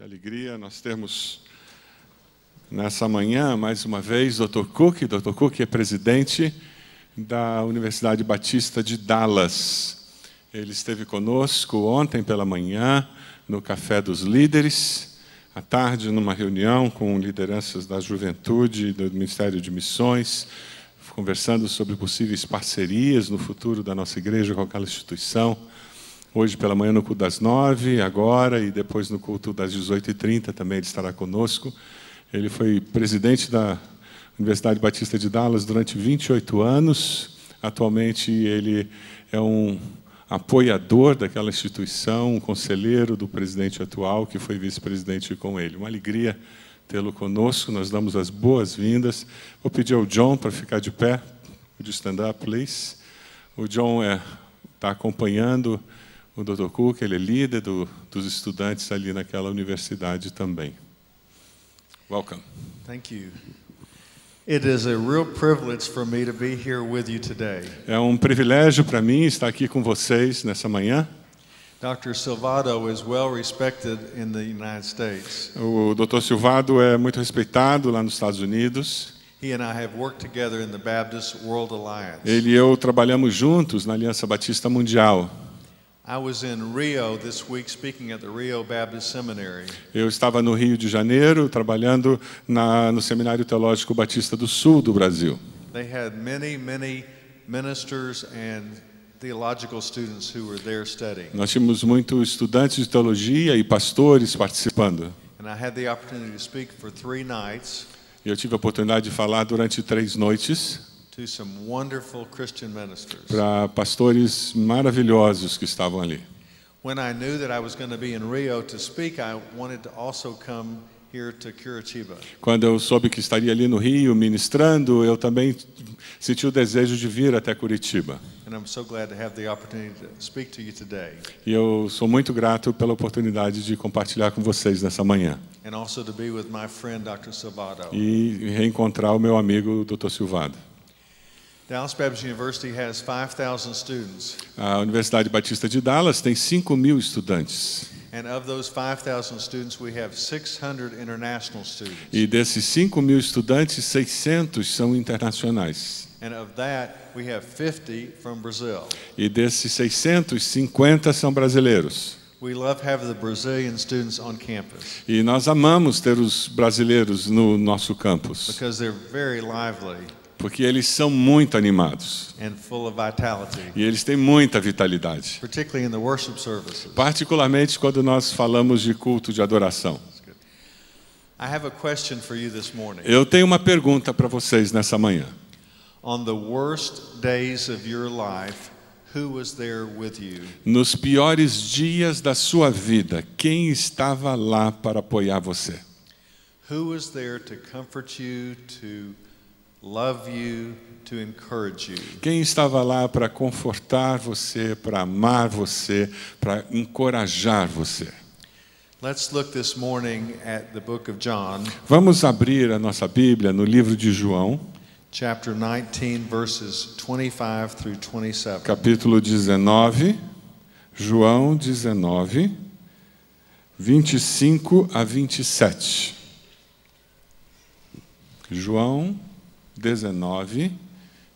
alegria nós temos nessa manhã, mais uma vez, Dr. Cook. Dr. Cook é presidente da Universidade Batista de Dallas. Ele esteve conosco ontem pela manhã, no Café dos Líderes, à tarde, numa reunião com lideranças da juventude, do Ministério de Missões, conversando sobre possíveis parcerias no futuro da nossa igreja com aquela instituição. Hoje pela manhã no culto das 9, agora, e depois no culto das 18h30 também ele estará conosco. Ele foi presidente da Universidade Batista de Dallas durante 28 anos. Atualmente ele é um apoiador daquela instituição, um conselheiro do presidente atual, que foi vice-presidente com ele. Uma alegria tê-lo conosco, nós damos as boas-vindas. Vou pedir ao John para ficar de pé. Would you stand up, please? O John está acompanhando o Dr. Cook, ele é líder dos estudantes ali naquela universidade também. Welcome. Thank you. It is a real privilege for me to be here with you today. É um privilégio para mim estar aqui com vocês nessa manhã. Dr. Silvado is well respected in the United States. O Dr. Silvado é muito respeitado lá nos Estados Unidos. He and I have worked together in the Baptist World Alliance. Ele e eu trabalhamos juntos na Aliança Batista Mundial. I was in Rio this week speaking at the Rio Baptist Seminary. Eu estava no Rio de Janeiro trabalhando no Seminário Teológico Batista do Sul do Brasil. They had many ministers and theological students who were there studying. Nós tínhamos muitos estudantes de teologia e pastores participando. And I had the opportunity to speak for 3 nights. Eu tive a oportunidade de falar durante 3 noites To some wonderful Christian ministers. para pastores maravilhosos que estavam ali. When I knew that I was going to be in Rio to speak, I wanted to also come here to Curitiba. Quando eu soube que estaria ali no Rio ministrando, eu também senti o desejo de vir até Curitiba. And I'm so glad to have the opportunity to speak to you today. E eu sou muito grato pela oportunidade de compartilhar com vocês nessa manhã. And also to be with my friend Dr. Silvado. E reencontrar o meu amigo Dr. Silvado. Dallas Baptist University has 5,000 students. A Universidade Batista de Dallas tem 5.000 estudantes. And of those 5,000 students, we have 600 international students. E desses 5.000 estudantes, 600 são internacionais. And of that, we have 50 from Brazil. E desses 600, 50 são brasileiros. We love having the Brazilian students on campus. E nós amamos ter os brasileiros no nosso campus, Because they're very lively porque eles são muito animados. and full of vitality, E eles têm muita vitalidade, particularly in the worship services. particularmente quando nós falamos de culto de adoração. I have a question for you this morning. Eu tenho uma pergunta para vocês nessa manhã. On the worst days of your life, who was there with you? Nos piores dias da sua vida, quem estava lá para apoiar você? Who was there to comfort you, to love you, to encourage you? Quem estava lá para confortar você, para amar você, para encorajar você? Let's look this morning at the book of John, Vamos abrir a nossa Bíblia no livro de João, chapter 19, verses 25 through 27. capítulo 19, João 19, 25 a 27. João 19,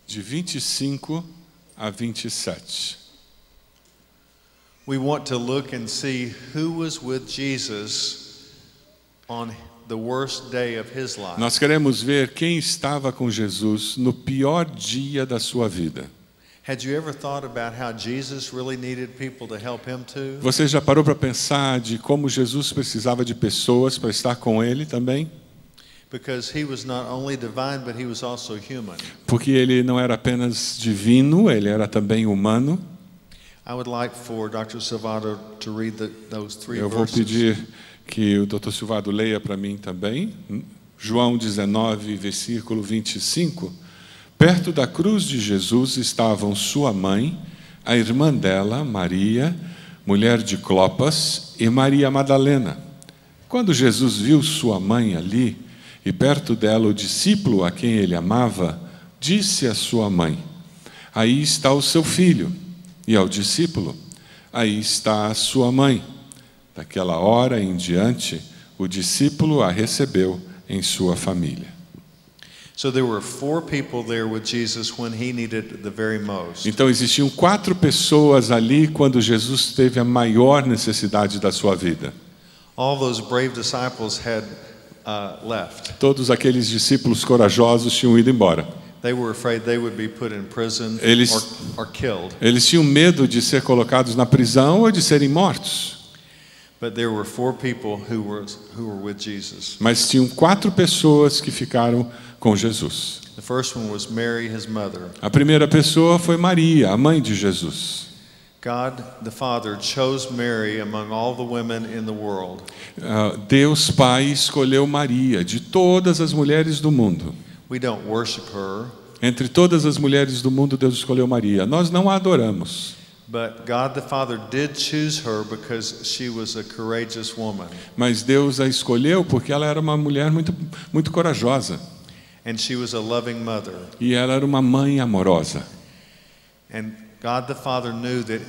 de 25 a 27. We want to look and see who was with Jesus on the worst day of his life. Nós queremos ver quem estava com Jesus no pior dia da sua vida. Had you ever thought about how Jesus really needed people to help him too? Você já parou para pensar de como Jesus precisava de pessoas para estar com ele também? Because he was not only divine, but he was also human. Porque ele não era apenas divino, ele era também humano. I would like for Dr. Silvado to read those 3 Eu vou verses. pedir que o Dr. Silvado leia para mim também. João 19, versículo 25. Perto da cruz de Jesus estavam sua mãe, a irmã dela, Maria, mulher de Clopas, e Maria Madalena. Quando Jesus viu sua mãe ali, e perto dela o discípulo a quem ele amava, disse à sua mãe: Aí está o seu filho. E ao discípulo: Aí está a sua mãe. Daquela hora em diante, o discípulo a recebeu em sua família. So there were 4 people there with Jesus when he needed the very most. Então existiam 4 pessoas ali quando Jesus teve a maior necessidade da sua vida. All those brave disciples had left. Todos aqueles discípulos corajosos tinham ido embora. They were afraid they would be put in prison or killed. Eles tinham medo de ser colocados na prisão ou de serem mortos. But there were 4 people who were with Jesus. Mas tinham 4 pessoas que ficaram com Jesus. The first one was Mary, his mother. A primeira pessoa foi Maria, a mãe de Jesus. God the Father chose Mary among all the women in the world. Deus Pai escolheu Maria de todas as mulheres do mundo. We don't worship her. Entre todas as mulheres do mundo, Deus escolheu Maria. Nós não a adoramos. But God the Father did choose her because she was a courageous woman. Mas Deus a escolheu porque ela era uma mulher muito corajosa. And she was a loving mother. E ela era uma mãe amorosa. And God the Father knew that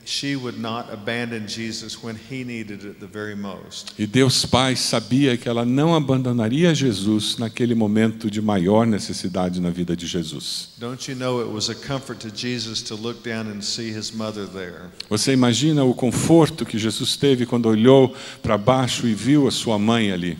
she would not abandon Jesus when he needed it the very most. E Deus Pai sabia que ela não abandonaria Jesus naquele momento de maior necessidade na vida de Jesus. Don't you know it was a comfort to Jesus to look down and see his mother there? Você imagina o conforto que Jesus teve quando olhou para baixo e viu a sua mãe ali.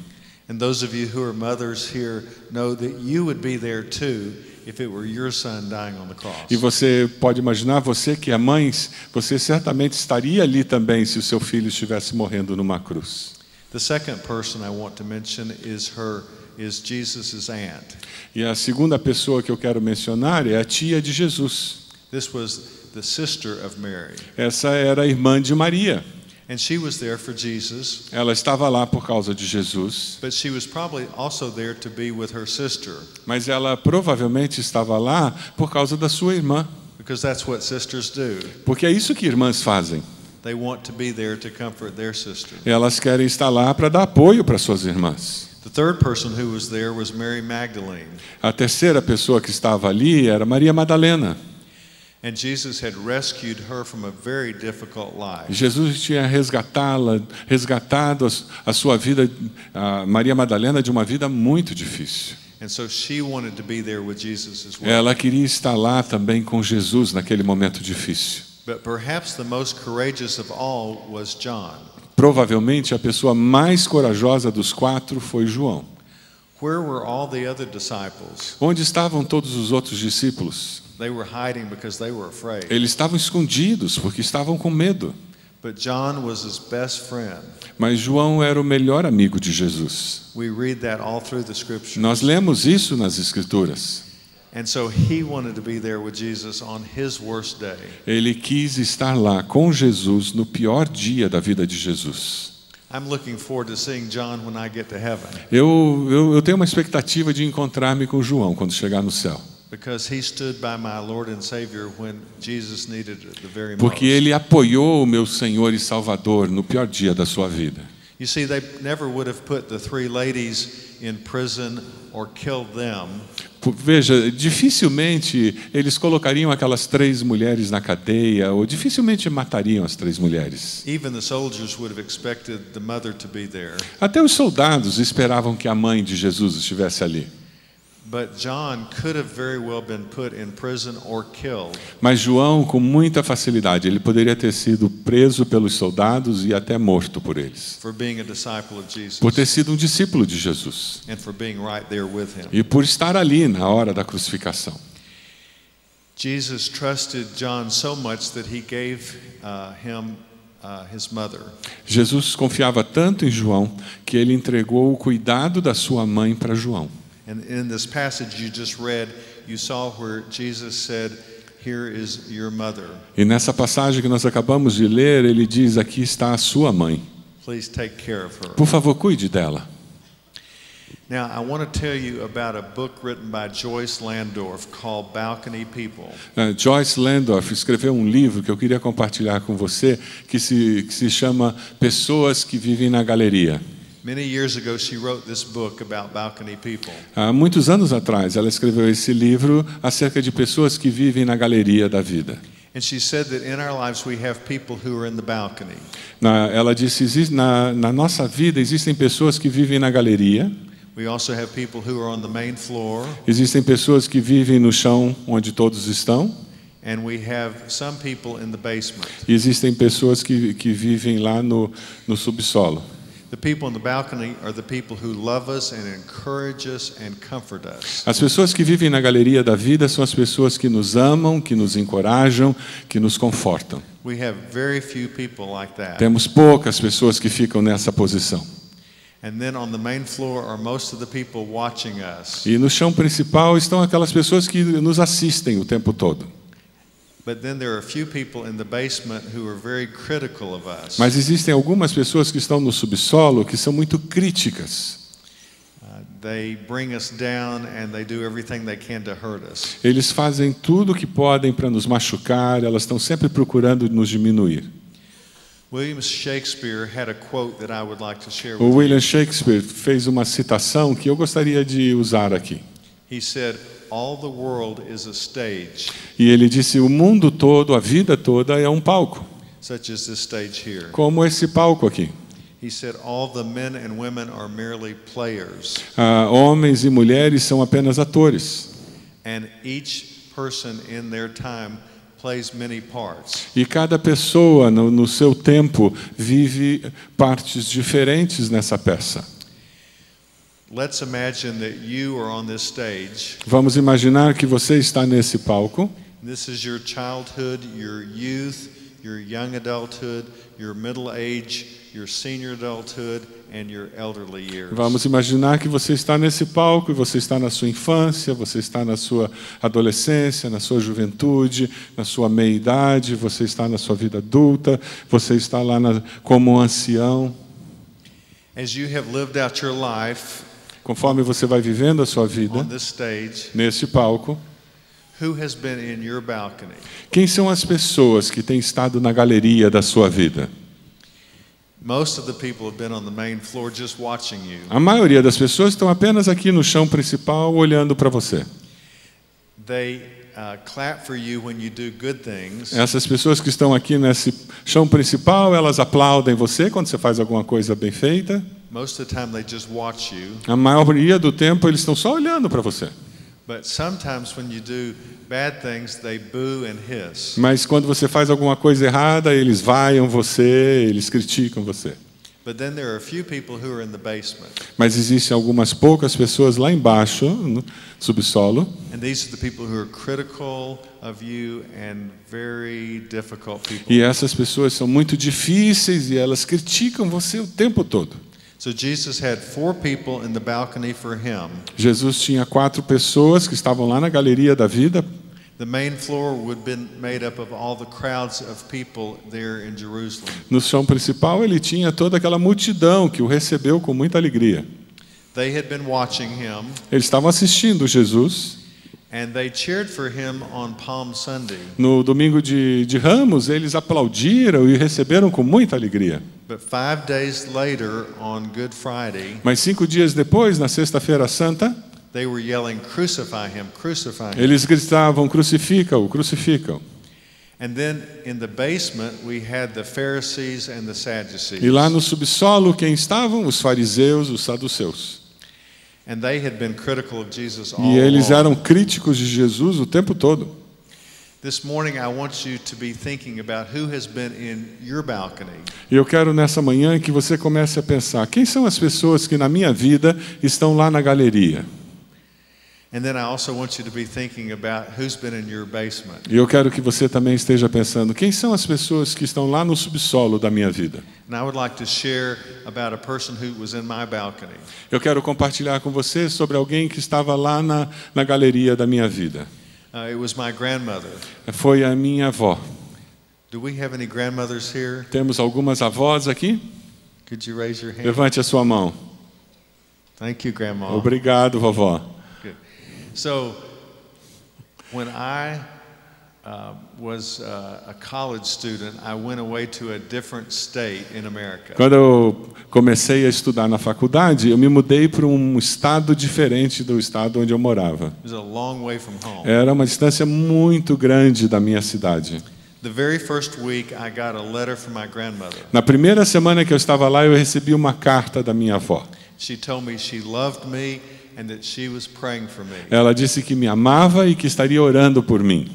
And those of you who are mothers here know that you would be there too if it were your son dying on the cross. E você pode imaginar, você que é mãe, você certamente estaria ali também se o seu filho estivesse morrendo numa cruz. The second person I want to mention is Jesus' aunt. E a segunda pessoa que eu quero mencionar é a tia de Jesus. This was the sister of Mary. Essa era a irmã de Maria. And she was there for Jesus. Ela estava lá por causa de Jesus. But she was probably also there to be with her sister. Mas ela provavelmente estava lá por causa da sua irmã. Because that's what sisters do. Porque é isso que irmãs fazem. They want to be there to comfort their sister. Elas querem estar lá para dar apoio para suas irmãs. The third person who was there was Mary Magdalene. A terceira pessoa que estava ali era Maria Madalena. And Jesus had rescued her from a very difficult life. Jesus tinha resgatado a sua vida, a Maria Madalena, de uma vida muito difícil. And so she wanted to be there with Jesus as well. Ela queria estar lá também com Jesus naquele momento difícil. But perhaps the most courageous of all was John. Provavelmente a pessoa mais corajosa dos 4 foi João. Where were all the other disciples? Onde estavam todos os outros discípulos? They were hiding because they were afraid. Eles estavam escondidos porque estavam com medo. But John was his best friend. Mas João era o melhor amigo de Jesus. We read that all through the scriptures. Nós lemos isso nas Escrituras. And so he wanted to be there with Jesus on his worst day. Ele quis estar lá com Jesus no pior dia da vida de Jesus. I'm looking forward to seeing John when I get to heaven. Eu tenho uma expectativa de encontrar-me com João quando chegar no céu. Because he stood by my Lord and Savior when Jesus needed it the very most. Porque ele apoiou o meu Senhor e Salvador no pior dia da sua vida. You see, they never would have put the 3 ladies in prison or killed them. Veja, dificilmente eles colocariam aquelas 3 mulheres na cadeia, ou dificilmente matariam as 3 mulheres. Even the soldiers would have expected the mother to be there. Até os soldados esperavam que a mãe de Jesus estivesse ali. But John could have very well been put in prison or killed. Mas João, com muita facilidade, ele poderia ter sido preso pelos soldados e até morto por eles. For being a disciple of Jesus. Por ter sido um discípulo de Jesus. And for being right there with him. E por estar ali na hora da crucificação. Jesus trusted John so much that he gave him his mother. Jesus confiava tanto em João que ele entregou o cuidado da sua mãe para João. And in this passage you just read, you saw where Jesus said, "Here is your mother." E nessa passagem que nós acabamos de ler, ele diz: aqui está a sua mãe. Please take care of her. Por favor, cuide dela. Now, I want to tell you about a book written by Joyce Landorf called Balcony People. Joyce Landorf escreveu um livro que eu queria compartilhar com você, que se chama Pessoas que Vivem na Galeria. Many years ago, she wrote this book about balcony people. Há muitos anos atrás, ela escreveu esse livro acerca de pessoas que vivem na galeria da vida. And she said that in our lives we have people who are in the balcony. Ela disse, na nossa vida existem pessoas que vivem na galeria, We also have people who are on the main floor, existem pessoas que vivem no chão onde todos estão, and we have some people in the basement. e existem pessoas que vivem lá no subsolo. The people in the balcony are the people who love us and encourage us and comfort us. As pessoas que vivem na galeria da vida são as pessoas que nos amam, que nos encorajam, que nos confortam. We have very few people like that. Temos poucas pessoas que ficam nessa posição. And then on the main floor are most of the people watching us. E no chão principal estão aquelas pessoas que nos assistem o tempo todo. But then there are a few people in the basement who are very critical of us. Mas existem algumas pessoas que estão no subsolo que são muito críticas. They bring us down and they do everything they can to hurt us. Eles fazem tudo o que podem para nos machucar, elas estão sempre procurando nos diminuir. William Shakespeare had a quote that I would like to share O with William Shakespeare fez uma citação que eu gostaria de usar aqui. you. He said, "All the world is a stage, E ele disse, o mundo todo, a vida toda é um palco, such as this stage here." como esse palco aqui. He said, "All the men and women are merely players, Homens e mulheres são apenas atores. and each person in their time plays many parts." E cada pessoa, no seu tempo, vive partes diferentes nessa peça. Let's imagine that you are on this stage. Vamos imaginar que você está nesse palco. This is your childhood, your youth, your young adulthood, your middle age, your senior adulthood, and your elderly years. Vamos imaginar que você está nesse palco e você está na sua infância, você está na sua adolescência, na sua juventude, na sua meia-idade, você está na sua vida adulta, você está lá como ancião. As you have lived out your life Conforme você vai vivendo a sua vida on this stage, nesse palco, who has been in your balcony? quem são as pessoas que têm estado na galeria da sua vida? Most of the people have been on the main floor just watching you. A maioria das pessoas estão apenas aqui no chão principal olhando para você. They clap for you when you do good things, Essas pessoas que estão aqui nesse chão principal, elas aplaudem você quando você faz alguma coisa bem feita. most of the time they just watch you. A maioria do tempo eles estão só olhando para você. But sometimes when you do bad things, they boo and hiss. Mas quando você faz alguma coisa errada, eles vaiam você, eles criticam você. But then there are a few people who are in the basement. Mas existem algumas poucas pessoas lá embaixo, no subsolo, And these are the people who are critical of you and very difficult people. e essas pessoas são muito difíceis e elas criticam você o tempo todo. So Jesus had 4 people in the balcony for him. Jesus tinha 4 pessoas que estavam lá na galeria da vida. The main floor would have been made up of all the crowds of people there in Jerusalem. No chão principal ele tinha toda aquela multidão que o recebeu com muita alegria. They had been watching him, Eles estavam assistindo Jesus. and they cheered for him on Palm Sunday. No domingo de Ramos, eles aplaudiram e receberam com muita alegria. But 5 days later, on Good Friday, Mas 5 dias depois, na Sexta-feira Santa, they were yelling, "Crucify him, crucify him." eles gritavam, crucifica-o, crucifica-o. And then in the basement, we had the Pharisees and the Sadducees. E lá no subsolo, quem estavam? Os fariseus, os saduceus. And they had been critical of Jesus all E eles along. eram críticos de Jesus o tempo todo. This morning, I want you to be thinking about who has been in your balcony. E eu quero nessa manhã que você comece a pensar, quem são as pessoas que na minha vida estão lá na galeria? And then I also want you to be thinking about who's been in your basement. E eu quero que você também esteja pensando, quem são as pessoas que estão lá no subsolo da minha vida? And I would like to share about a person who was in my balcony. Eu quero compartilhar com você sobre alguém que estava lá na galeria da minha vida. It was my grandmother. Foi a minha avó. Do we have any grandmothers here? Temos algumas avós aqui? Could you raise your hand? Levante a sua mão. Thank you, Grandma. Obrigado, vovó. Good. So, when I was a college student, I went away to a different state in America. Quando eu comecei a estudar na faculdade, eu me mudei para um estado diferente do estado onde eu morava. It was a long way from home. Era uma distância muito grande da minha cidade. The very first week I got a letter from my grandmother. Na primeira semana que eu estava lá, eu recebi uma carta da minha avó. She told me she loved me and that she was praying for me. Ela disse que me amava e que estaria orando por mim.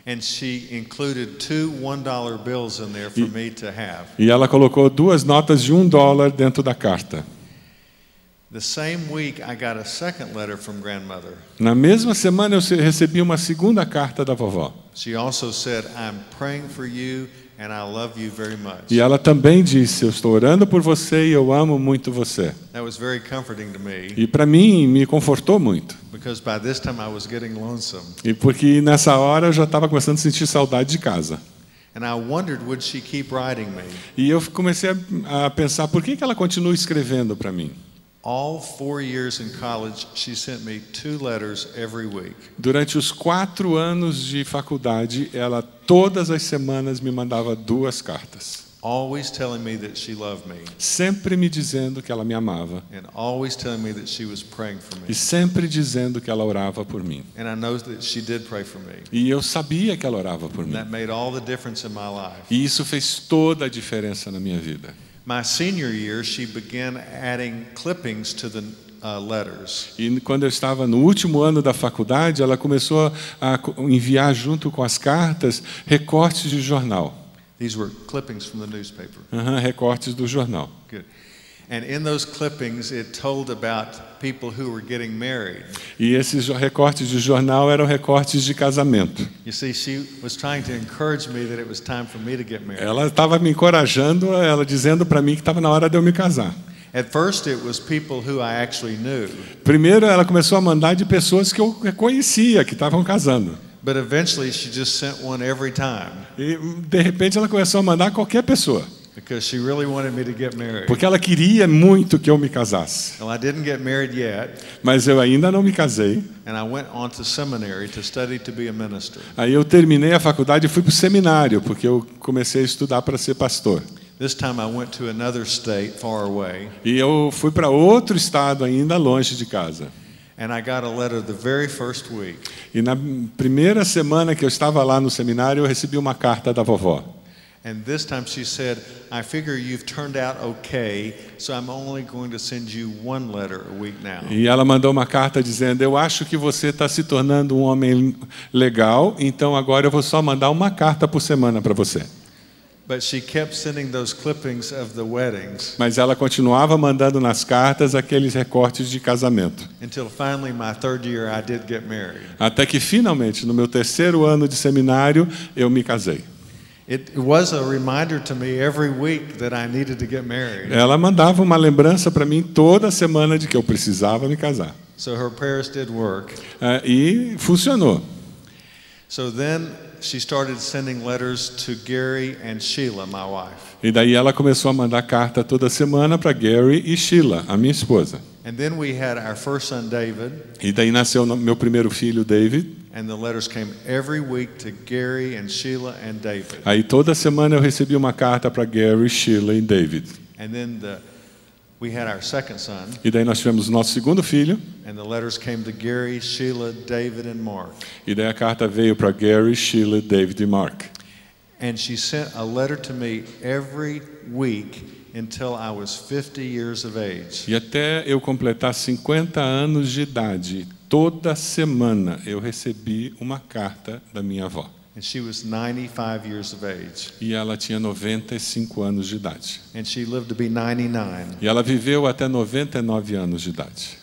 And she included 2 $1 bills in there for me to have. E ela colocou 2 notas de $1 dentro da carta. The same week I got a second letter from grandmother. Na mesma semana eu recebi uma segunda carta da vovó. She also said, "I'm praying for you and I love you very much." E ela também disse, eu estou orando por você e eu amo muito você. That was very comforting to me E para mim, me confortou muito. because by this time I was getting lonesome. E porque nessa hora eu já estava começando a sentir saudade de casa. And I wondered, would she keep writing me? E eu comecei a pensar, por que ela continua escrevendo para mim? All 4 years in college, she sent me 2 letters every week. Durante os 4 anos de faculdade, ela todas as semanas me mandava 2 cartas. Always telling me that she loved me. Sempre me dizendo que ela me amava. And always telling me that she was praying for E me. sempre dizendo que ela orava por mim. And I know that she did pray for me. E eu sabia que ela orava por mim. That made all the difference in my life. E isso fez toda a diferença na minha vida. My senior year, she began adding clippings to the letters. E quando eu estava no último ano da faculdade, ela começou a enviar junto com as cartas recortes de jornal. These were clippings from the newspaper. Recortes do jornal. Good. And in those clippings, it told about people who were getting married. E esses recortes de jornal eram recortes de casamento. You see, she was trying to encourage me that it was time for me to get married. Ela estava me encorajando, ela dizendo para mim que estava na hora de eu me casar. At first, it was people who I actually knew. Primeiro, ela começou a mandar de pessoas que eu conhecia, que estavam casando. But eventually, she just sent one every time E, de repente, ela começou a mandar qualquer pessoa. because she really wanted me to get married. Porque ela queria muito que eu me casasse. Well, I didn't get married yet, Mas eu ainda não me casei. and I went on to seminary to study to be a minister. Aí eu terminei a faculdade e fui para o seminário, porque eu comecei a estudar para ser pastor. This time, I went to another state far away, E eu fui para outro estado ainda longe de casa. and I got a letter the very first week. E na primeira semana que eu estava lá no seminário, eu recebi uma carta da vovó. And this time she said, "I figure you've turned out okay, so I'm only going to send you 1 letter a week now." E ela mandou uma carta dizendo, eu acho que você está se tornando um homem legal, então agora eu vou só mandar uma carta por semana para você. But she kept sending those clippings of the weddings Mas ela continuava mandando nas cartas aqueles recortes de casamento. until finally my 3rd year I did get married. Até que finalmente, no meu 3º ano de seminário, eu me casei. It was a reminder to me every week that I needed to get married. Ela mandava uma lembrança para mim toda semana de que eu precisava me casar. So her prayers did work. E funcionou. So then she started sending letters to Gary and Sheila, my wife. E daí ela começou a mandar carta toda semana para Gary e Sheila, a minha esposa. And then we had our first son, David, E daí nasceu meu primeiro filho, David. and the letters came every week to Gary and Sheila and David. Aí toda semana eu recebi uma carta para Gary, Sheila e David. And then we had our second son, E daí nós tivemos nosso segundo filho. and the letters came to Gary, Sheila, David, and Mark. E daí a carta veio para Gary, Sheila, David e Mark. And she sent a letter to me every week until I was 50 years of age. E até eu completar 50 anos de idade, toda semana eu recebi uma carta da minha avó. And she was 95 years of age. E ela tinha 95 anos de idade. And she lived to be 99. E ela viveu até 99 anos de idade.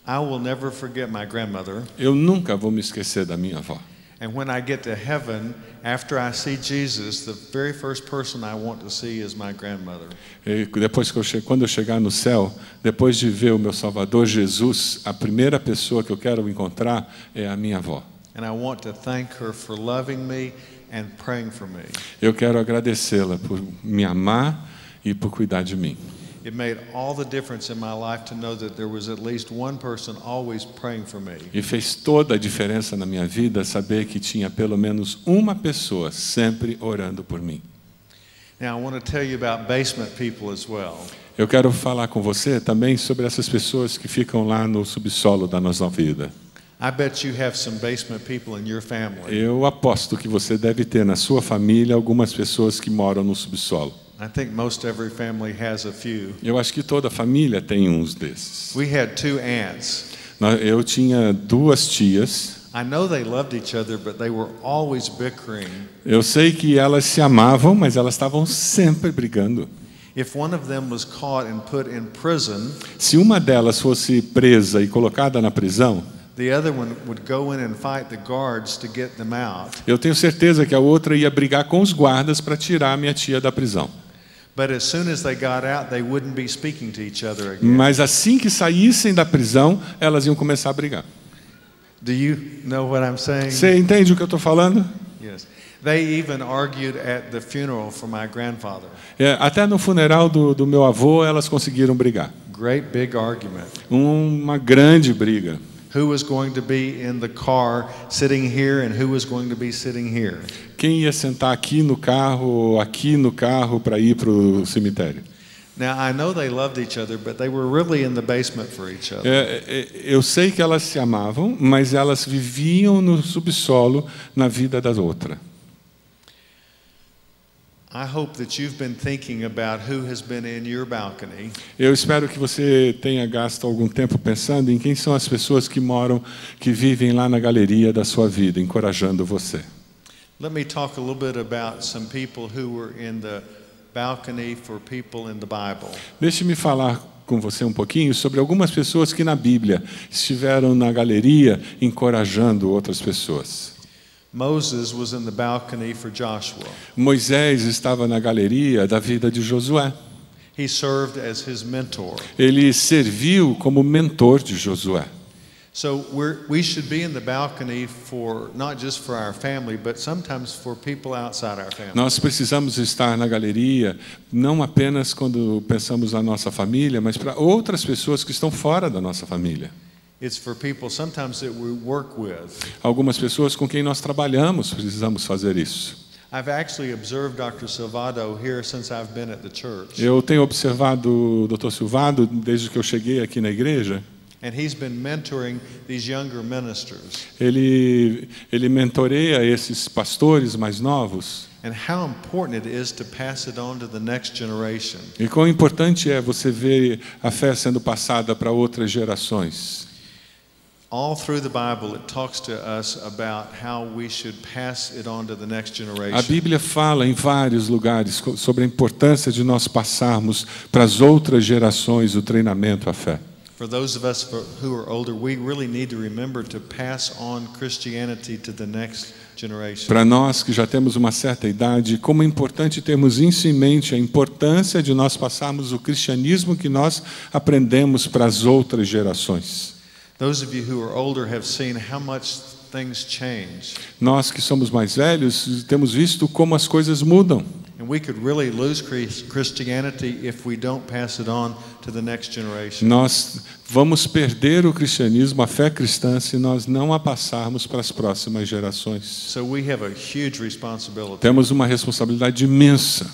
I will never forget my grandmother. Eu nunca vou me esquecer da minha avó. And when I get to heaven, after I see Jesus, the very first person I want to see is my grandmother. E depois que quando eu chegar no céu, depois de ver o meu Salvador Jesus, a primeira pessoa que eu quero encontrar é a minha avó. And I want to thank her for loving me and praying for me. Eu quero agradecê-la por me amar e por cuidar de mim. It made all the difference in my life to know that there was at least one person always praying for me. E fez toda a diferença na minha vida saber que tinha pelo menos uma pessoa sempre orando por mim. Now I want to tell you about basement people as well. Eu quero falar com você também sobre essas pessoas que ficam lá no subsolo da nossa vida. I bet you have some basement people in your family. Eu aposto que você deve ter na sua família algumas pessoas que moram no subsolo. I think most every family has a few. Eu acho que toda família tem uns desses. We had 2 aunts. Eu tinha 2 tias. I know they loved each other, but they were always bickering. Eu sei que elas se amavam, mas elas estavam sempre brigando. If one of them was caught and put in prison, Se uma delas fosse presa e colocada na prisão, the other one would go in and fight the guards to get them out. eu tenho certeza que a outra ia brigar com os guardas para tirar a minha tia da prisão. But as soon as they got out, they wouldn't be speaking to each other again. Mas assim que saíssem da prisão, elas iam começar a brigar. Do you know what I'm saying? Você entende o que eu estou falando? Yes. They even argued at the funeral for my grandfather. Até no funeral do meu avô, elas conseguiram brigar. Great big argument. Uma grande briga. Who was going to be in the car sitting here and who was going to be sitting here? Quem ia sentar aqui no carro para ir para o cemitério? Now I know they loved each other, but they were really in the basement for each other. Eu sei que elas se amavam, mas elas viviam no subsolo na vida da outra. I hope that you've been thinking about who has been in your balcony. Eu espero que você tenha gasto algum tempo pensando em quem são as pessoas que vivem lá na galeria da sua vida, encorajando você. Let me talk a little bit about some people who were in the balcony for people in the Bible. Deixe-me falar com você um pouquinho sobre algumas pessoas que na Bíblia estiveram na galeria encorajando outras pessoas. Moses was in the balcony for Joshua. Moisés estava na galeria da vida de Josué. He served as his mentor. Ele serviu como mentor de Josué. So we should be in the balcony for not just for our family, but sometimes for people outside our family. Nós precisamos estar na galeria não apenas quando pensamos na nossa família, mas para outras pessoas que estão fora da nossa família. It's for people sometimes that we work with. Algumas pessoas com quem nós trabalhamos precisamos fazer isso. I've actually observed Dr. Silvado here since I've been at the church. Eu tenho observado o Dr. Silvado desde que eu cheguei aqui na igreja. And he's been mentoring these younger ministers. Ele mentoreia esses pastores mais novos. And how important it is to pass it on to the next generation. E quão importante é você ver a fé sendo passada para outras gerações. All through the Bible, it talks to us about how we should pass it on to the next generation. A Bíblia fala em vários lugares sobre a importância de nós passarmos para as outras gerações o treinamento à fé. For those of us who are older, we really need to remember to pass on Christianity to the next generation. Para nós que já temos uma certa idade, como é importante termos isso em mente, a importância de nós passarmos o cristianismo que nós aprendemos para as outras gerações. Those of you who are older have seen how much things change. Nós que somos mais velhos temos visto como as coisas mudam. And we could really lose Christianity if we don't pass it on to the next generation. Nós vamos perder o cristianismo, a fé cristã, se nós não a passarmos para as próximas gerações. So we have a huge responsibility. Temos uma responsabilidade imensa.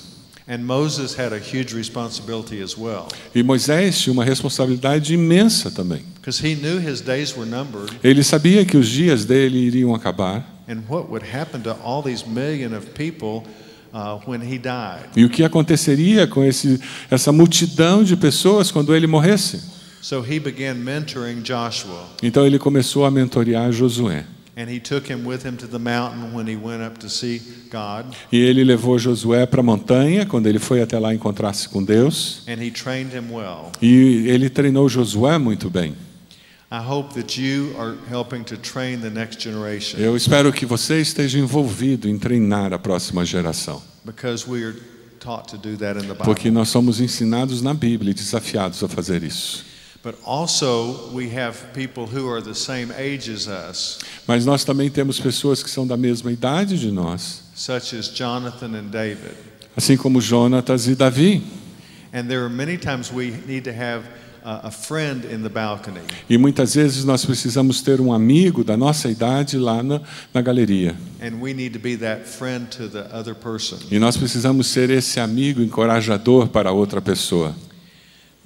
And Moses had a huge responsibility as well. E Moisés tinha uma responsabilidade imensa também. Because he knew his days were numbered. Ele sabia que os dias dele iriam acabar. And what would happen to all these million of people when he died. E o que aconteceria com essa multidão de pessoas quando ele morresse? So he began mentoring Joshua. Então ele começou a mentorear Josué. And he took him with him to the mountain when he went up to see God. E ele levou Josué para a montanha quando ele foi até lá encontrar-se com Deus. And he trained him well. E ele treinou Josué muito bem. I hope that you are helping to train the next generation. Eu espero que você esteja envolvido em treinar a próxima geração. Because we are taught to do that in the Bible. Porque nós somos ensinados na Bíblia e desafiados a fazer isso. But also we have people who are the same age as us. Mas nós também temos pessoas que são da mesma idade de nós, such as Jonathan and David. assim como Jonatas e Davi. And there are many times we need to have a friend in the balcony. E muitas vezes nós precisamos ter um amigo da nossa idade lá na galeria. And we need to be that friend to the other person. E nós precisamos ser esse amigo encorajador para outra pessoa.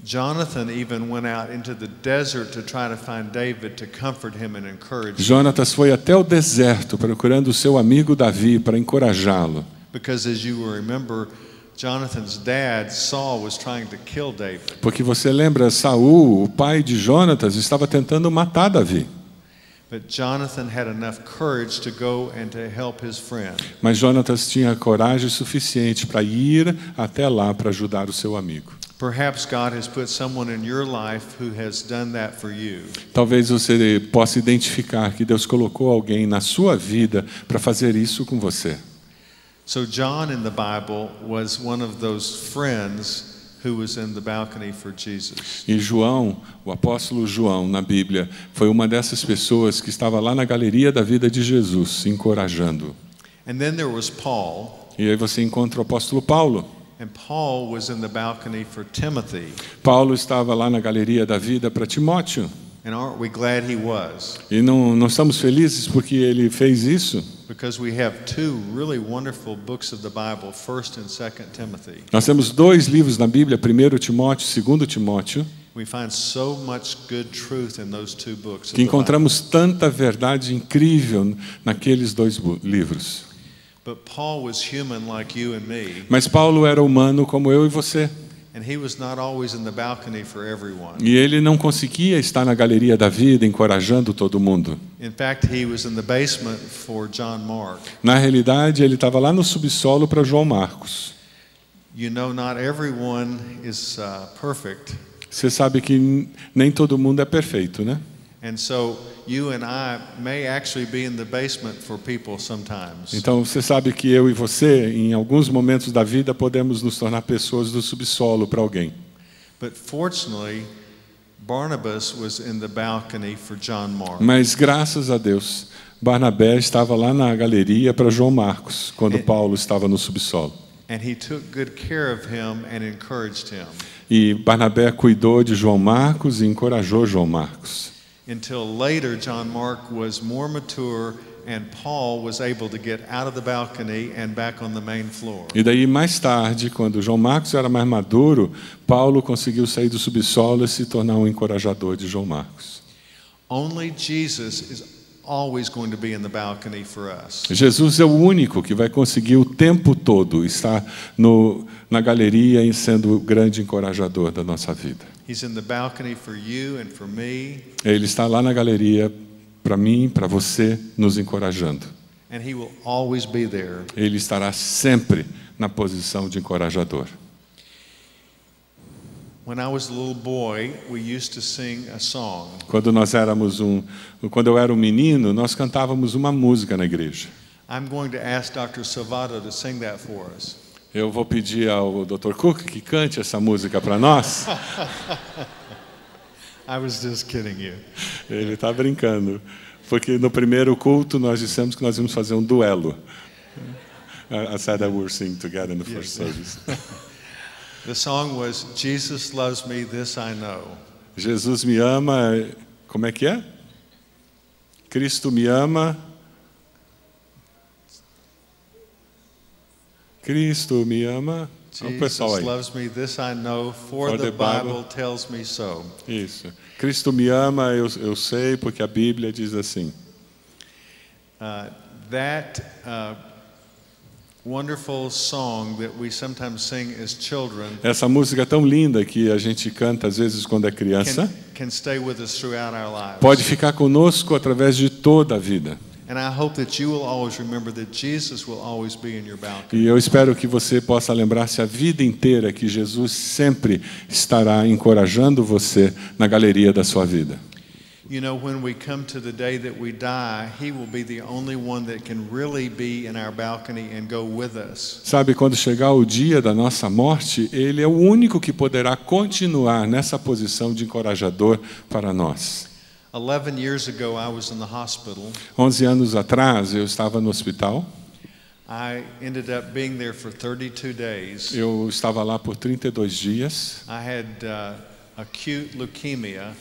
Jonathan even went out into the desert to try to find David to comfort him and encourage him. Jonatas foi até o deserto procurando o seu amigo Davi para encorajá-lo. Because as you will remember, Jonathan's dad, Saul, was trying to kill David. Porque você lembra, Saul, o pai de Jonatas, estava tentando matar Davi. But Jonathan had enough courage to go and to help his friend. Mas Jonatas tinha coragem suficiente para ir até lá para ajudar o seu amigo. Perhaps God has put someone in your life who has done that for you. Talvez você possa identificar que Deus colocou alguém na sua vida para fazer isso com você. So John in the Bible was one of those friends who was in the balcony for Jesus. E João, o apóstolo João na Bíblia, foi uma dessas pessoas que estava lá na galeria da vida de Jesus, encorajando. And then there was Paul. E aí você encontra o apóstolo Paulo. And Paul was in the balcony for Timothy. Paulo estava lá na galeria da vida para Timóteo. And aren't we glad he was? E não estamos felizes porque ele fez isso? Because we have two really wonderful books of the Bible, 1st and 2nd Timothy. Nós temos dois livros na Bíblia, 1 Timóteo e 2 Timóteo, We find so much good truth in those two books of que the Bible. encontramos tanta verdade incrível naqueles dois livros. But Paul was human like you and me, Mas Paulo era humano como eu e você. and he was not always in the balcony for everyone. E ele não conseguia estar na galeria da vida encorajando todo mundo. In fact, he was in the basement for John Mark. Na realidade, ele estava lá no subsolo para João Marcos. You know, not everyone is perfect. Você sabe que nem todo mundo é perfeito, né? And so you and I may actually be in the basement for people sometimes. Então você sabe que eu e você, em alguns momentos da vida, podemos nos tornar pessoas do subsolo para alguém. But fortunately, Barnabas was in the balcony for John Mark. Mas graças a Deus, Barnabé estava lá na galeria para João Marcos, quando Paulo estava no subsolo. And he took good care of him and encouraged him. E Barnabé cuidou de João Marcos e encorajou João Marcos. Until later, John Mark was more mature and Paul was able to get out of the balcony and back on the main floor. E daí mais tarde, quando João Marcos era mais maduro, Paulo conseguiu sair do subsolo e se tornar um encorajador de João Marcos. Only Jesus is always going to be in the balcony for us. Jesus é o único que vai conseguir o tempo todo estar na galeria e sendo o grande encorajador da nossa vida. He's in the balcony for you and for me, Ele está lá na galeria para mim, para você, nos encorajando. and he will always be there. Ele estará sempre na posição de encorajador. When I was a little boy, we used to sing a song. Quando eu era um menino, nós cantávamos uma música na igreja. I'm going to ask Dr. Salvato to sing that for us. Eu vou pedir ao Dr. Cook que cante essa música para nós. I was just kidding you. Ele está brincando, porque no primeiro culto nós dissemos que nós íamos fazer um duelo. I said that we were singing together in the first service. The song was Jesus loves me, this I know. Jesus me ama, como é que é? Cristo me ama. Cristo me ama. O pessoal Jesus aí. loves me, this I know, for the Bible tells me so. Isso. Cristo me ama, eu sei, porque a Bíblia diz assim. That wonderful song that we sometimes sing as children Essa música tão linda que a gente canta às vezes quando é criança, can stay with us throughout our lives. pode ficar conosco através de toda a vida. And I hope that you will always remember that Jesus will always be in your balcony. E eu espero que você possa lembrar-se a vida inteira que Jesus sempre estará encorajando você na galeria da sua vida. You know, when we come to the day that we die, He will be the only one that can really be in our balcony and go with us. Sabe, quando chegar o dia da nossa morte, Ele é o único que poderá continuar nessa posição de encorajador para nós. 11 years ago, I was in the hospital. 11 anos atrás, eu estava no hospital. I ended up being there for 32 days. Eu estava lá por 32 dias. I had acute leukemia,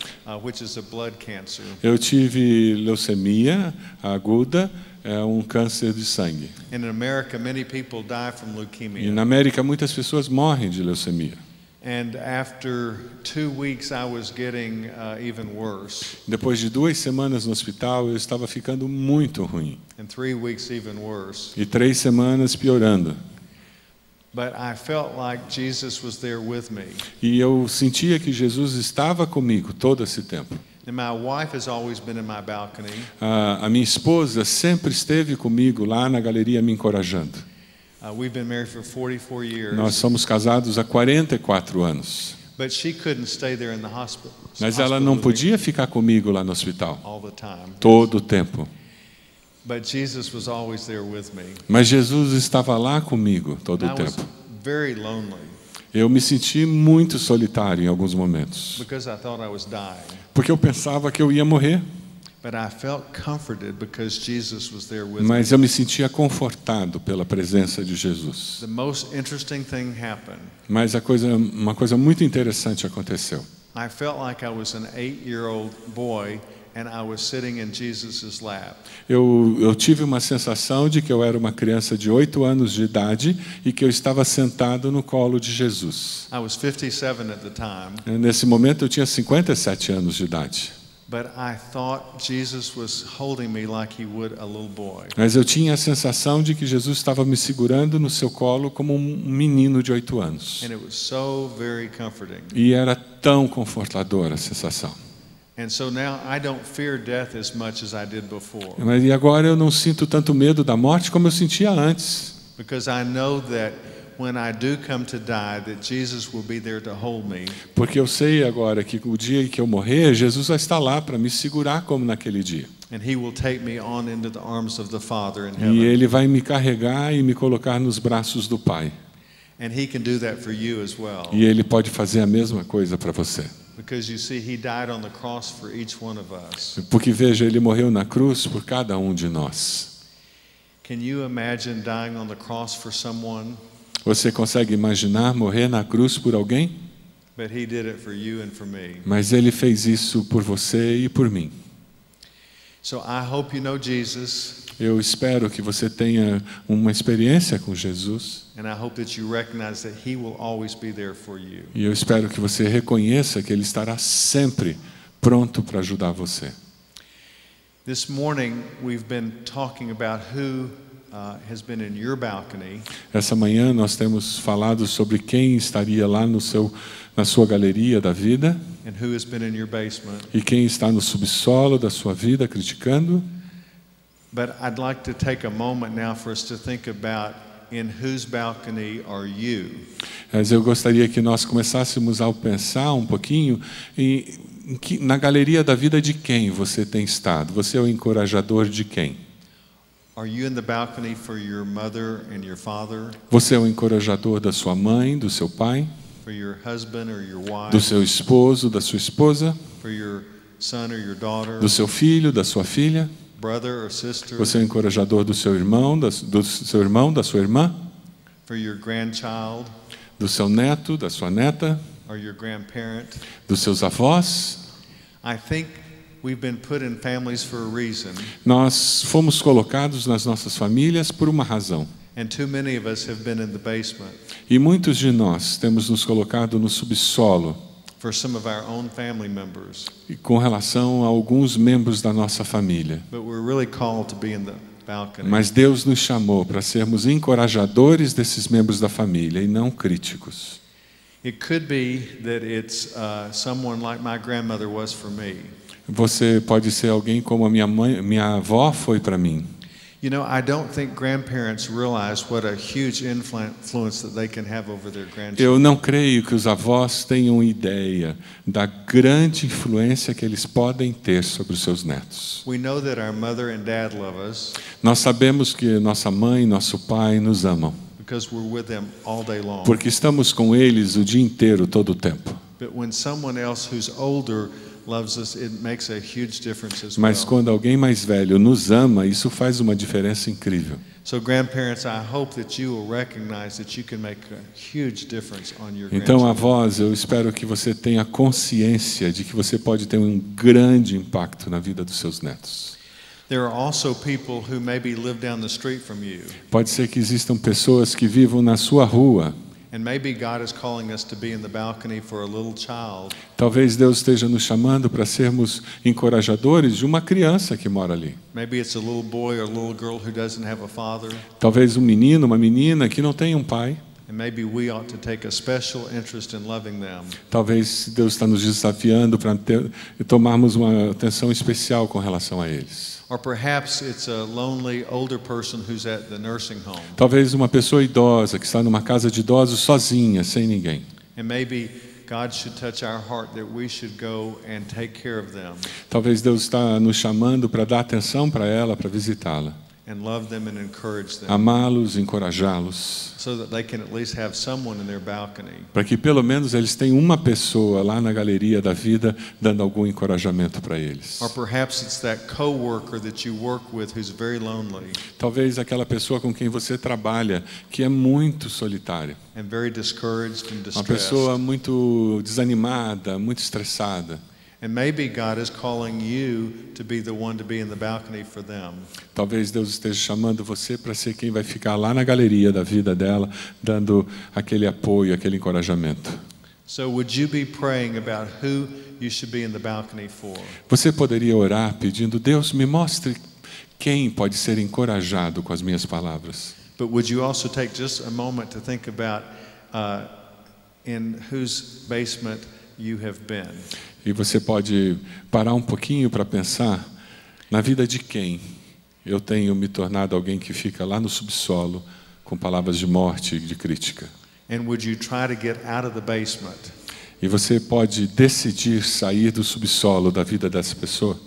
which is a blood cancer. Eu tive leucemia aguda, é um câncer de sangue. In America, many people die from E leukemia. na América, muitas pessoas morrem de leucemia. And after 2 weeks, I was getting even worse. Depois de 2 semanas no hospital, eu estava ficando muito ruim. And 3 weeks even worse. E 3 semanas piorando. But I felt like Jesus was there with me. E eu sentia que Jesus estava comigo todo esse tempo. And my wife has always been in my balcony. A minha esposa sempre esteve comigo lá na galeria me encorajando. We've been married for 44 years. Nós somos casados há 44 anos. But she couldn't stay there in the hospital. Mas ela não podia ficar comigo lá no hospital All the time. todo o tempo. But Jesus was always there with me. Mas Jesus estava lá comigo todo And o I was tempo. very lonely Eu me senti muito solitário em alguns momentos, because I thought I was dying. porque eu pensava que eu ia morrer. But I felt comforted because Jesus was there with me. Mas eu me sentia confortado pela presença de Jesus. The most interesting thing happened. Mas uma coisa muito interessante aconteceu. I felt like I was an 8-year-old boy and I was sitting in Jesus' lap. Eu tive uma sensação de que eu era uma criança de 8 anos de idade e que eu estava sentado no colo de Jesus. I was 57 at the time. Nesse momento eu tinha 57 anos de idade. But I thought Jesus was holding me like he would a little boy. Mas eu tinha a sensação de que Jesus estava me segurando no seu colo como um menino de 8 anos. And it was so very comforting. E era tão confortadora a sensação. And so now I don't fear death as much as I did before. Mas e agora eu não sinto tanto medo da morte como eu sentia antes. Because I know that when I do come to die, that Jesus will be there to hold me. Porque eu sei agora que o dia em que eu morrer, Jesus vai estar lá para me segurar como naquele dia. And he will take me on into the arms of the Father in E heaven. Ele vai me carregar e me colocar nos braços do Pai. And he can do that for you as well. E Ele pode fazer a mesma coisa para você. Because you see, he died on the cross for each one of us. Porque veja, Ele morreu na cruz por cada um de nós. Can you imagine dying on the cross for someone? Você consegue imaginar morrer na cruz por alguém? But he did it for you and for me. Mas Ele fez isso por você e por mim. So I hope you know Jesus. Eu espero que você tenha uma experiência com Jesus. And I hope that you recognize that he will always be there for you. E eu espero que você reconheça que Ele estará sempre pronto para ajudar você. This morning we've been talking about who has been in your balcony. Essa manhã nós temos falado sobre quem estaria lá na sua galeria da vida And who has been in your basement. e quem está no subsolo da sua vida criticando. But I'd like to take a moment now for us to think about in whose balcony are you? Mas eu gostaria que nós começássemos a pensar um pouquinho na galeria da vida de quem você tem estado. Você é o encorajador de quem? Are you in the balcony for your mother and your father? Você é o encorajador da sua mãe, do seu pai, For your husband or your wife? do seu esposo, da sua esposa, For your son or your daughter? do seu filho, da sua filha? Brother or sister? Você é o encorajador do seu irmão, da sua irmã, For your grandchild do seu neto, da sua neta, or your grandparent? dos seus avós? I think we've been put in families for a reason, Nós fomos colocados nas nossas famílias por uma razão. and too many of us have been in the basement E muitos de nós temos nos colocado no subsolo for some of our own family members. e com relação a alguns membros da nossa família. But we're really called to be in the balcony. Mas Deus nos chamou para sermos encorajadores desses membros da família e não críticos. It could be that it's someone like my grandmother was for me. Você pode ser alguém como a minha avó foi para mim. You know, I don't think grandparents realize what a huge influence that they can have over their grandchildren. Eu não creio que os avós tenham ideia da grande influência que eles podem ter sobre os seus netos. We know that our mother and dad love us Nós sabemos que nossa mãe e nosso pai nos amam, because we're with them all day long. porque estamos com eles o dia inteiro, todo o tempo. But when someone else who's older loves us, it makes a huge difference as Mas well. quando alguém mais velho nos ama, isso faz uma diferença incrível. So grandparents, I hope that you will recognize that you can make a huge difference on your Então, grandchildren. avós, eu espero que você tenha consciência de que você pode ter um grande impacto na vida dos seus netos. There are also people who maybe live down the street from you, Pode ser que existam pessoas que vivam na sua rua And maybe God is calling us to be in the balcony for a little child. Talvez Deus esteja nos chamando para sermos encorajadores de uma criança que mora ali. Maybe it's a little boy or a little girl who doesn't have a father. Talvez um menino, uma menina que não tem um pai. And maybe we ought to take a special interest in loving them. Talvez Deus está nos desafiando para tomarmos uma atenção especial com relação a eles. Or perhaps it's a lonely older person who's at the nursing home. Talvez uma pessoa idosa que está numa casa de idosos sozinha, sem ninguém. And maybe God should touch our heart that we should go and take care of them. Talvez Deus está nos chamando para dar atenção para ela, para visitá-la. And love them and encourage them. Amá-los, encorajá-los. So that they can at least have someone in their balcony. Para que pelo menos eles tenham uma pessoa lá na galeria da vida dando algum encorajamento para eles. Or perhaps it's that coworker that you work with who's very lonely. Talvez aquela pessoa com quem você trabalha que é muito solitária. And very discouraged and Uma distressed. pessoa muito desanimada, muito estressada. And maybe God is calling you to be the one to be in the balcony for them. Talvez Deus esteja chamando você para ser quem vai ficar lá na galeria da vida dela, dando aquele apoio, aquele encorajamento. So would you be praying about who you should be in the balcony for? Você poderia orar pedindo: Deus, me mostre quem pode ser encorajado com as minhas palavras. But would you also take just a moment to think about in whose basement you have been? E você pode parar um pouquinho para pensar na vida de quem eu tenho me tornado alguém que fica lá no subsolo com palavras de morte e de crítica. And would you try to get out of the basement? E você pode decidir sair do subsolo da vida dessa pessoa.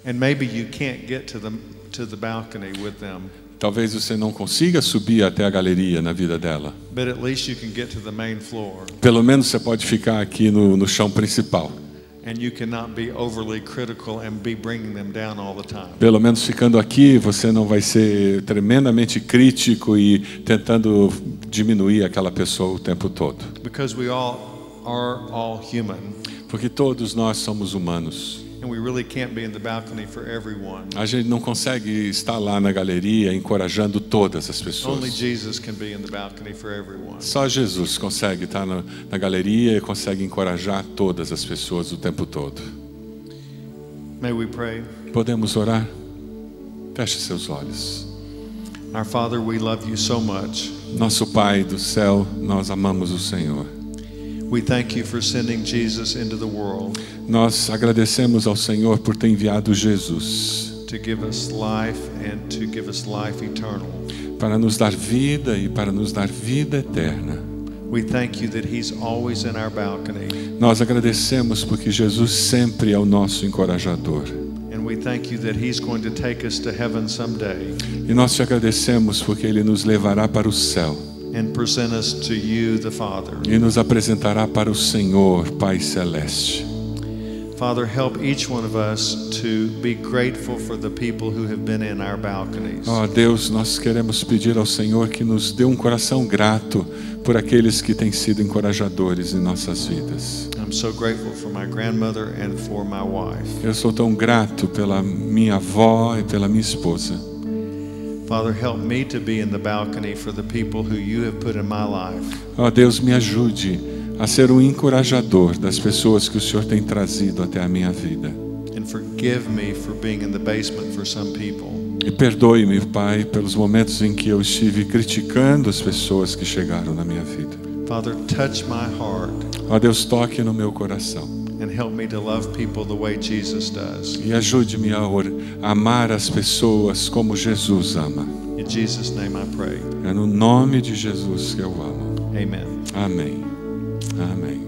And maybe you can't get to the balcony with them. Talvez você não consiga subir até a galeria na vida dela. But at least you can get to the main floor. Pelo menos você pode ficar aqui no chão principal. And you cannot be overly critical and be bringing them down all the time. Pelo menos ficando aqui, você não vai ser tremendamente crítico e tentando diminuir aquela pessoa o tempo todo. Because we all are all human. Porque todos nós somos humanos. And we really can't be in the balcony for everyone. A gente não consegue estar lá na galeria encorajando todas as Only pessoas. Jesus can be in the balcony for everyone. Só Jesus consegue estar na galeria e consegue encorajar todas as pessoas o tempo todo. May we pray? Podemos orar? Feche seus olhos. Our Father, we love you so much. Nosso Pai do céu, nós amamos o Senhor. We thank you for sending Jesus into the world Nós agradecemos ao Senhor por ter enviado Jesus to give us life and to give us life eternal. para nos dar vida e para nos dar vida eterna. We thank you that he's always in our balcony. Nós agradecemos porque Jesus sempre é o nosso encorajador. And we thank you that he's going to take us to heaven someday E nós te agradecemos porque Ele nos levará para o céu and present us to you, the Father. e nos apresentará para o Senhor, Pai Celeste. Father, help each one of us to be grateful for the people who have been in our balconies. Ó Deus, nós queremos pedir ao Senhor que nos dê um coração grato por aqueles que têm sido encorajadores em nossas vidas. I'm so grateful for my grandmother and for my wife. Eu sou tão grato pela minha avó e pela minha esposa. Father, help me to be in the balcony for the people who you have put in my life. Ó Deus, me ajude a ser um encorajador das pessoas que o Senhor tem trazido até a minha vida. And forgive me for being in the basement for some people. E perdoe-me, Pai, pelos momentos em que eu estive criticando as pessoas que chegaram na minha vida. Father, touch my heart Ó Deus, toque no meu coração and help me to love people the way Jesus does. e ajude-me a amar as pessoas como Jesus ama. In Jesus' name I pray. É no nome de Jesus que eu amo. Amen. Amém. Amém.